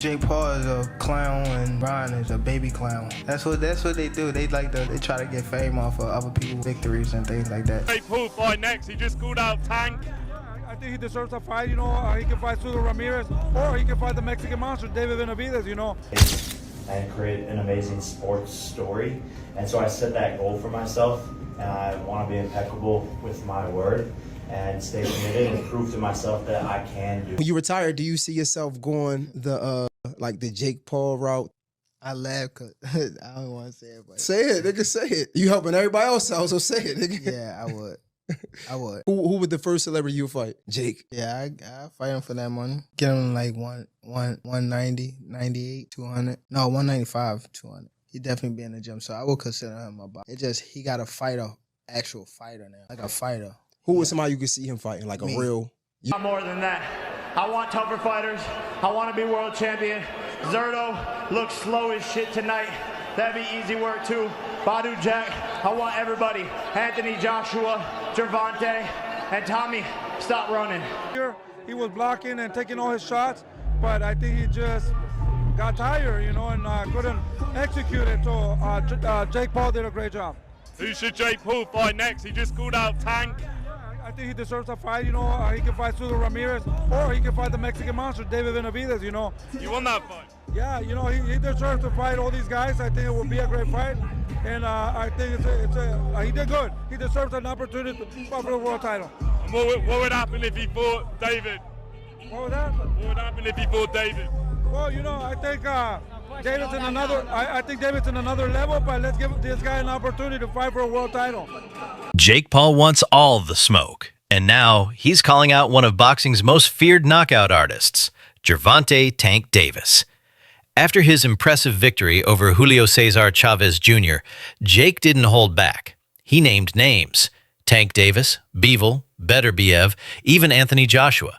Jake Paul is a clown and Brian is a baby clown. That's what they do. They try to get fame off of other people's victories and things like that. Jake Paul fight next. He just called out Tank. I think he deserves a fight. You know, he can fight Sugar Ramirez, or he can fight the Mexican monster, David Benavidez. You know. And create an amazing sports story. And so I set that goal for myself, and I want to be impeccable with my word and stay committed and prove to myself that I can do it. When you retire, do you see yourself going the like the Jake Paul route? I laugh because I don't want to say it, but Say it, nigga, say it. You helping everybody else out, so say it, nigga. yeah, I would. I would. Who would the first celebrity you fight? Jake. Yeah, I fight him for that money. Get him like 190, 98, 200. No, 195, 200. He definitely be in the gym, so I would consider him a bout. It just, he got to fight a actual fighter now, like a fighter. Who was somebody you could see him fighting, like Me. a real? I'm more than that. I want tougher fighters. I want to be world champion. Zerto looks slow as shit tonight. That'd be easy work too. Badu Jack, I want everybody. Anthony Joshua, Gervonta, and Tommy, stop running. He was blocking and taking all his shots, but I think he just got tired, you know, and couldn't execute it. So Jake Paul did a great job. Who should Jake Paul fight next? He just called out Tank. I think he deserves a fight, you know. He can fight Sugar Ramirez, or he can fight the Mexican monster, David Benavidez, you know. You won that fight? Yeah, you know, he deserves to fight all these guys. I think it will be a great fight, and I think he did good. He deserves an opportunity to fight for the world title. And what would happen if he fought David? What was that? What would happen if he fought David? Well, you know, I think David's in another. I think David's in another level, but let's give this guy an opportunity to fight for a world title. Jake Paul wants all the smoke, and now he's calling out one of boxing's most feared knockout artists, Gervonta "Tank" Davis. After his impressive victory over Julio Cesar Chavez Jr., Jake didn't hold back. He named names: Tank Davis, Bivol, Beterbiev, even Anthony Joshua.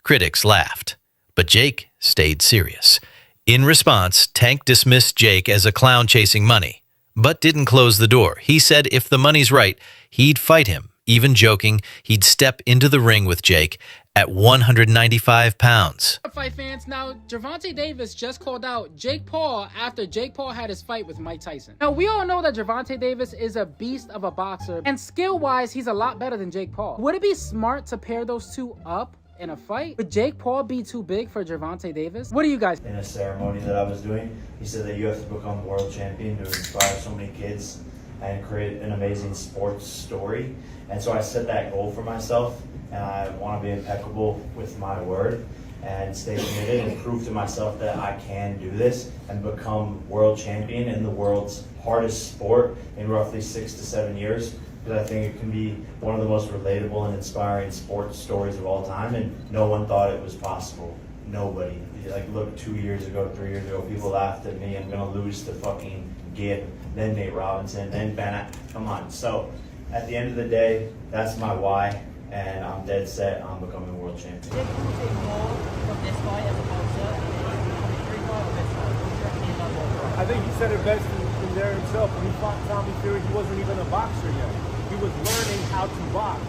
Critics laughed, but Jake stayed serious. In response, Tank dismissed Jake as a clown chasing money, but didn't close the door. He said if the money's right, he'd fight him, even joking he'd step into the ring with Jake at 195 pounds. Fight fans, now Gervonta Davis just called out Jake Paul after Jake Paul had his fight with Mike Tyson. Now we all know that Gervonta Davis is a beast of a boxer, and skill-wise he's a lot better than Jake Paul. Would it be smart to pair those two up in a fight? Would Jake Paul be too big for Gervonta Davis? What do you guys think? In a ceremony that I was doing, he said that you have to become world champion to inspire so many kids and create an amazing sports story. And so I set that goal for myself, and I want to be impeccable with my word and stay committed and prove to myself that I can do this and become world champion in the world's hardest sport in roughly 6 to 7 years. Because I think it can be one of the most relatable and inspiring sports stories of all time, and no one thought it was possible. Nobody. Like, look, 2 years ago, 3 years ago, people laughed at me. I'm gonna lose to fucking Gibb, then Nate Robinson, then Bennett. Come on. So at the end of the day, that's my why, and I'm dead set on becoming a world champion. Did you take more from this fight as a boxer and the three fight or this fight? What do you reckon he's done more? I think he said it best in there himself. When he fought Tommy Fury, he wasn't even a boxer yet. He was learning how to box,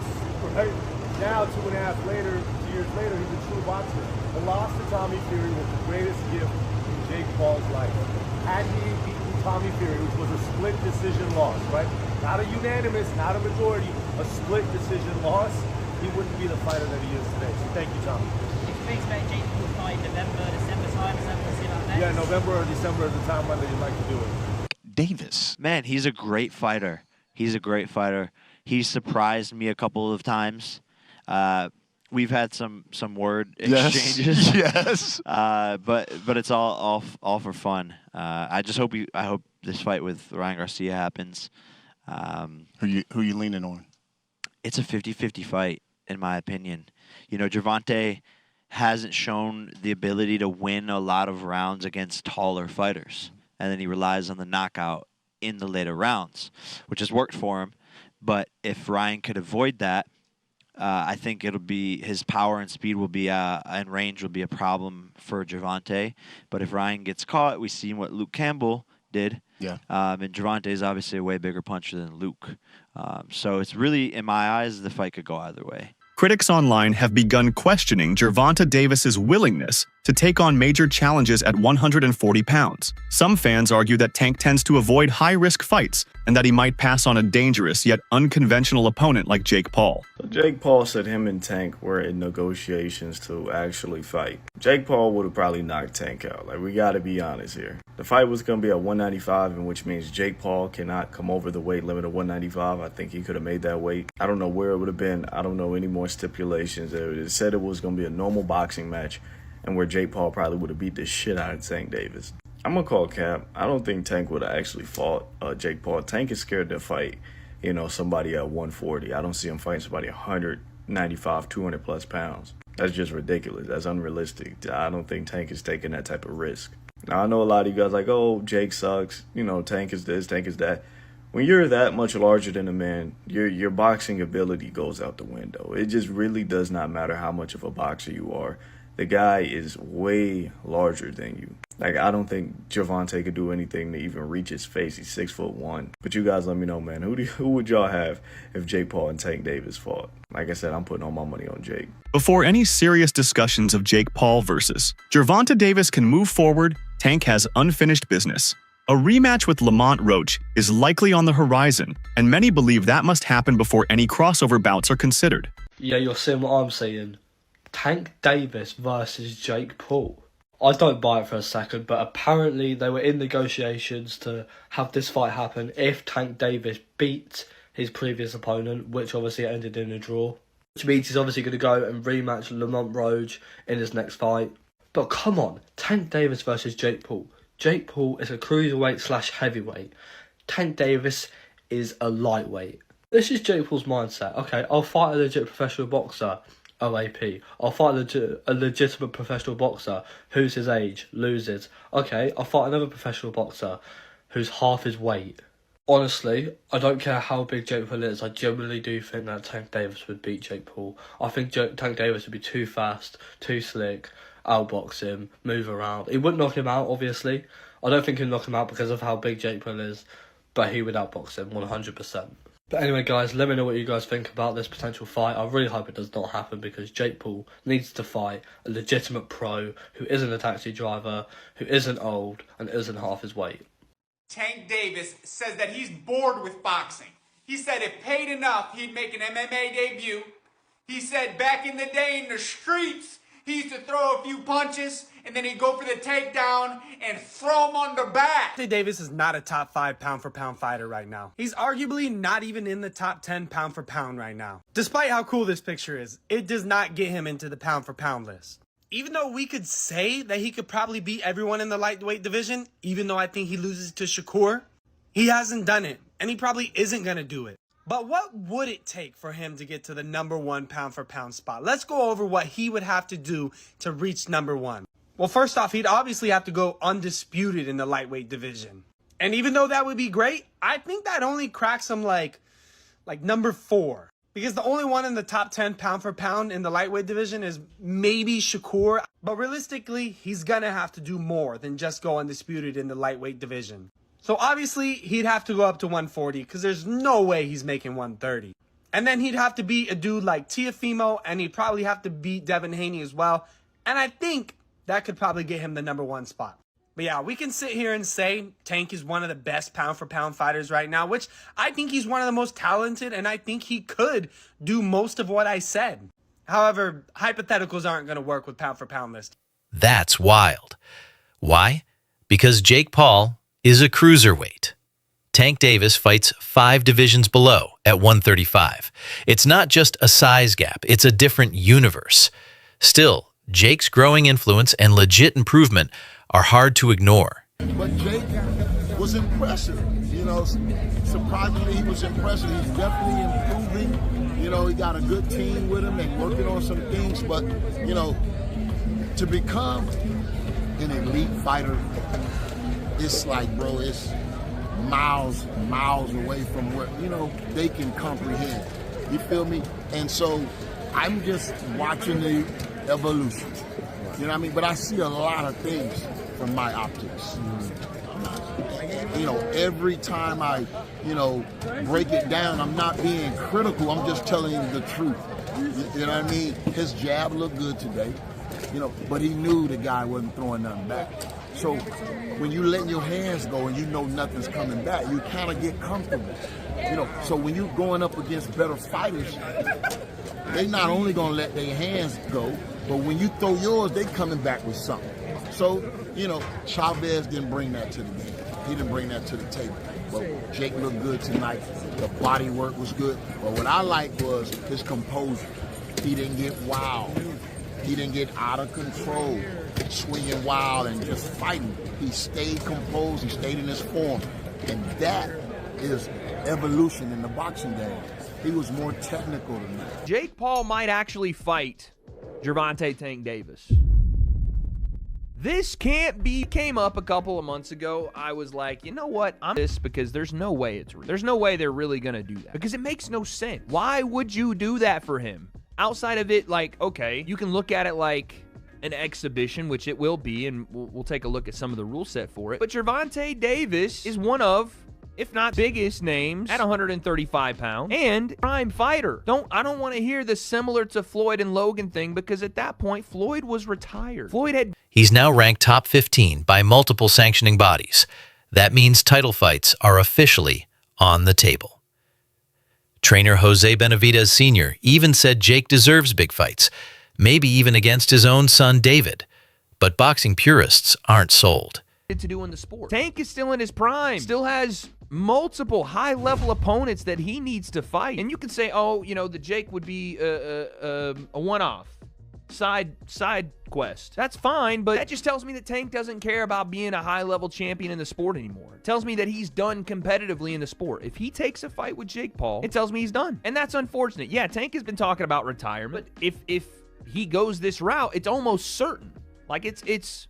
right? Now, 2.5 years later, he's a true boxer. The loss to Tommy Fury was the greatest gift in Jake Paul's life. Had he beaten Tommy Fury, which was a split decision loss, right? Not a unanimous, not a majority, a split decision loss, he wouldn't be the fighter that he is today. So thank you, Tommy. If you expect Jake Paul to fight November, December time, is that what you see like next? Yeah, November or December is the time when you'd like to do it. Davis. Man, he's a great fighter. He's a great fighter. He's surprised me a couple of times. We've had some word exchanges. Yes. But it's all for fun. I hope this fight with Ryan Garcia happens. Who you leaning on? It's a 50-50 fight, in my opinion. You know, Gervonta hasn't shown the ability to win a lot of rounds against taller fighters, and then he relies on the knockout in the later rounds, which has worked for him. But if Ryan could avoid that, I think it'll be his power and speed will be and range will be a problem for Gervonta. But if Ryan gets caught, we see what Luke Campbell did. Yeah. And Gervonta is obviously a way bigger puncher than Luke. So it's really, in my eyes, the fight could go either way. Critics online have begun questioning Gervonta Davis's willingness to take on major challenges at 140 pounds. Some fans argue that Tank tends to avoid high-risk fights and that he might pass on a dangerous yet unconventional opponent like Jake Paul. So Jake Paul said him and Tank were in negotiations to actually fight. Jake Paul would have probably knocked Tank out. Like, we got to be honest here. The fight was going to be at 195, and which means Jake Paul cannot come over the weight limit of 195. I think he could have made that weight. I don't know where it would have been. I don't know any more stipulations. It said it was going to be a normal boxing match, and where Jake Paul probably would have beat the shit out of Tank Davis. I'm going to call cap. I don't think Tank would have actually fought Jake Paul. Tank is scared to fight, somebody at 140. I don't see him fighting somebody 195, 200 plus pounds. That's just ridiculous. That's unrealistic. I don't think Tank is taking that type of risk. Now, I know a lot of you guys like, oh, Jake sucks. Tank is this, Tank is that. When you're that much larger than a man, your boxing ability goes out the window. It just really does not matter how much of a boxer you are. The guy is way larger than you. Like, I don't think Gervonta could do anything to even reach his face. He's 6'1". But you guys let me know, man. Who would y'all have if Jake Paul and Tank Davis fought? Like I said, I'm putting all my money on Jake. Before any serious discussions of Jake Paul versus Gervonta Davis can move forward, Tank has unfinished business. A rematch with Lamont Roach is likely on the horizon, and many believe that must happen before any crossover bouts are considered. Yeah, you're seeing what I'm saying. Tank Davis versus Jake Paul. I don't buy it for a second, but apparently they were in negotiations to have this fight happen if Tank Davis beat his previous opponent, which obviously ended in a draw. Which means he's obviously going to go and rematch Lamont Roach in his next fight. But come on, Tank Davis versus Jake Paul. Jake Paul is a cruiserweight / heavyweight. Tank Davis is a lightweight. This is Jake Paul's mindset. Okay, I'll fight a legit professional boxer. OAP. I'll fight a legitimate professional boxer who's his age, loses. Okay, I'll fight another professional boxer who's half his weight. Honestly, I don't care how big Jake Paul is, I genuinely do think that Tank Davis would beat Jake Paul. I think Tank Davis would be too fast, too slick, outbox him, move around. He wouldn't knock him out, obviously. I don't think he'd knock him out because of how big Jake Paul is, but he would outbox him 100%. But anyway, guys, let me know what you guys think about this potential fight. I really hope it does not happen because Jake Paul needs to fight a legitimate pro who isn't a taxi driver, who isn't old, and isn't half his weight. Tank Davis says that he's bored with boxing. He said if paid enough, he'd make an MMA debut. He said back in the day in the streets, he used to throw a few punches, and then he'd go for the takedown and throw him on the back. Gervonta Davis is not a top 5 pound-for-pound fighter right now. He's arguably not even in the top 10 pound-for-pound right now. Despite how cool this picture is, it does not get him into the pound-for-pound list. Even though we could say that he could probably beat everyone in the lightweight division, even though I think he loses to Shakur, he hasn't done it, and he probably isn't going to do it. But what would it take for him to get to the #1 pound-for-pound spot? Let's go over what he would have to do to reach #1. Well, first off, he'd obviously have to go undisputed in the lightweight division. And even though that would be great, I think that only cracks him like #4. Because the only one in the top 10 pound-for-pound in the lightweight division is maybe Shakur. But realistically, he's going to have to do more than just go undisputed in the lightweight division. So obviously, he'd have to go up to 140 because there's no way he's making 130. And then he'd have to beat a dude like Teofimo, and he'd probably have to beat Devin Haney as well. And I think that could probably get him the #1 spot. But yeah, we can sit here and say Tank is one of the best pound-for-pound fighters right now, which I think he's one of the most talented, and I think he could do most of what I said. However, hypotheticals aren't going to work with pound-for-pound list. That's wild. Why? Because Jake Paul is a cruiserweight. Tank Davis fights 5 divisions below at 135. It's not just a size gap, it's a different universe. Still, Jake's growing influence and legit improvement are hard to ignore. But Jake was impressive. Surprisingly, he was impressive. He's definitely improving. He got a good team with him and working on some things. But, to become an elite fighter, it's like, bro, it's miles away from what, they can comprehend. You feel me? And so I'm just watching the evolution. You know what I mean? But I see a lot of things from my optics. Every time I, break it down, I'm not being critical. I'm just telling you the truth. You know what I mean? His jab looked good today. but he knew the guy wasn't throwing nothing back. So when you letting your hands go and you know nothing's coming back, you kind of get comfortable. So when you're going up against better fighters, they not only gonna let their hands go, but when you throw yours, they coming back with something. So, Chavez didn't bring that to the game. He didn't bring that to the table. But Jake looked good tonight. The body work was good. But what I liked was his composure. He didn't get wild. He didn't get out of control, swinging wild and just fighting. He stayed composed. He stayed in his form. And that is evolution in the boxing game. He was more technical than that. Jake Paul might actually fight Gervonta Tank Davis. This can't be. Came up a couple of months ago. I was like, you know what? I'm this because there's no way it's real. There's no way they're really gonna do that because it makes no sense. Why would you do that for him? Outside of it, like, okay, you can look at it like an exhibition, which it will be, and we'll take a look at some of the rule set for it. But Gervonta Davis is one of, if not biggest names at 135 pounds and prime fighter. I don't want to hear the similar to Floyd and Logan thing because at that point Floyd was retired. He's now ranked top 15 by multiple sanctioning bodies. That means title fights are officially on the table. Trainer Jose Benavidez Sr. even said Jake deserves big fights, maybe even against his own son David. But boxing purists aren't sold. To do in the sport. Tank is still in his prime, still has multiple high-level opponents that he needs to fight. And you can say, oh, the Jake would be a one-off, side quest. That's fine, but that just tells me that Tank doesn't care about being a high-level champion in the sport anymore. It tells me that he's done competitively in the sport. If he takes a fight with Jake Paul, it tells me he's done. And that's unfortunate. Yeah, Tank has been talking about retirement, but if he goes this route, it's almost certain. Like, it's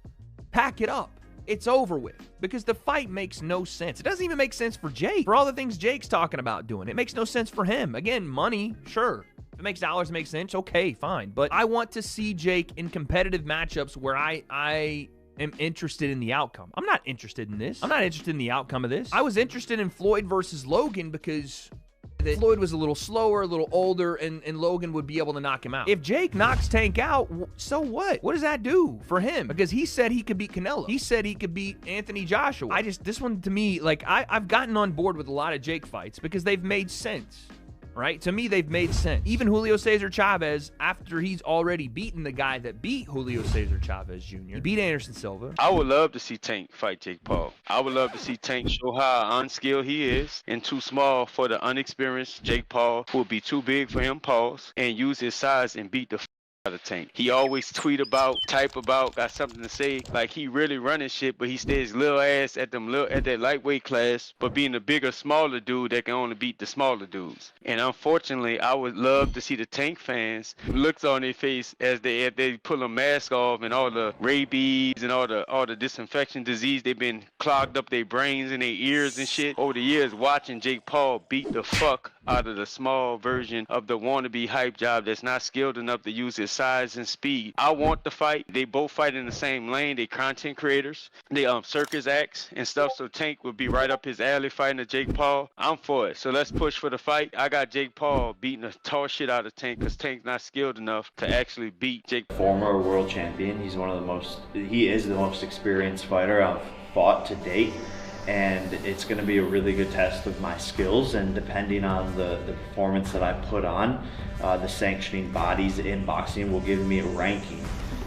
pack it up. It's over with because the fight makes no sense. It doesn't even make sense for Jake. For all the things Jake's talking about doing, it makes no sense for him. Again, money, sure. If it makes dollars make sense, okay, fine. But I want to see Jake in competitive matchups where I am interested in the outcome. I'm not interested in this. I'm not interested in the outcome of this. I was interested in Floyd versus Logan because Floyd was a little slower, a little older, and Logan would be able to knock him out. If Jake knocks Tank out, so what? What does that do for him? Because he said he could beat Canelo. He said he could beat Anthony Joshua. This one to me, like, I've gotten on board with a lot of Jake fights because they've made sense. Right? To me, they've made sense. Even Julio Cesar Chavez, after he's already beaten the guy that beat Julio Cesar Chavez Jr., he beat Anderson Silva. I would love to see Tank fight Jake Paul. I would love to see Tank show how unskilled he is and too small for the unexperienced Jake Paul, who would be too big for him, pause, and use his size and beat the out of Tank. He always tweet about, type about, got something to say, like he really running shit, but he stays little ass at that lightweight class, but being a bigger, smaller dude that can only beat the smaller dudes. And unfortunately, I would love to see the Tank fans looks on their face as they pull a mask off and all the rabies and all the disinfection disease, they've been clogged up their brains and their ears and shit over the years watching Jake Paul beat the fuck out of the small version of the wannabe hype job that's not skilled enough to use his size and speed. I want the fight. They both fight in the same lane. They content creators. They circus acts and stuff. So Tank would be right up his alley fighting a Jake Paul. I'm for it. So let's push for the fight. I got Jake Paul beating the tall shit out of Tank because Tank's not skilled enough to actually beat Jake. Former world champion. He is the most experienced fighter I've fought to date. And it's going to be a really good test of my skills, and depending on the performance that I put on, the sanctioning bodies in boxing will give me a ranking,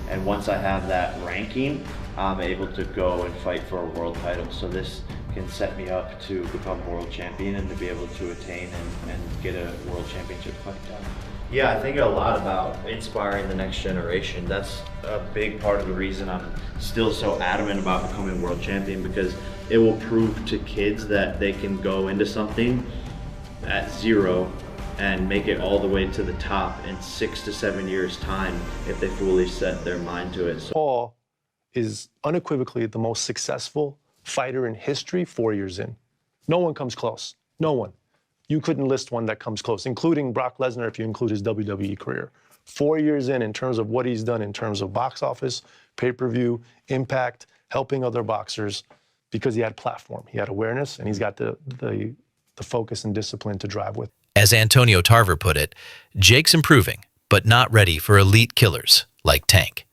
and once I have that ranking, I'm able to go and fight for a world title. So this can set me up to become world champion and to be able to attain and get a world championship fight done. Yeah, I think a lot about inspiring the next generation. That's a big part of the reason I'm still so adamant about becoming world champion, because it will prove to kids that they can go into something at zero and make it all the way to the top in 6 to 7 years time if they fully set their mind to it. Paul is unequivocally the most successful fighter in history 4 years in. No one comes close. No one. You couldn't list one that comes close, including Brock Lesnar if you include his WWE career. 4 years in terms of what he's done in terms of box office, pay-per-view, impact, helping other boxers, because he had platform, he had awareness, and he's got the focus and discipline to drive with. As Antonio Tarver put it, Jake's improving, but not ready for elite killers like Tank.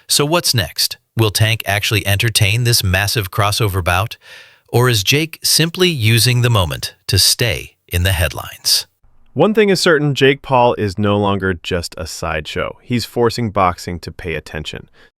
So what's next? Will Tank actually entertain this massive crossover bout? Or is Jake simply using the moment to stay in the headlines? One thing is certain, Jake Paul is no longer just a sideshow. He's forcing boxing to pay attention.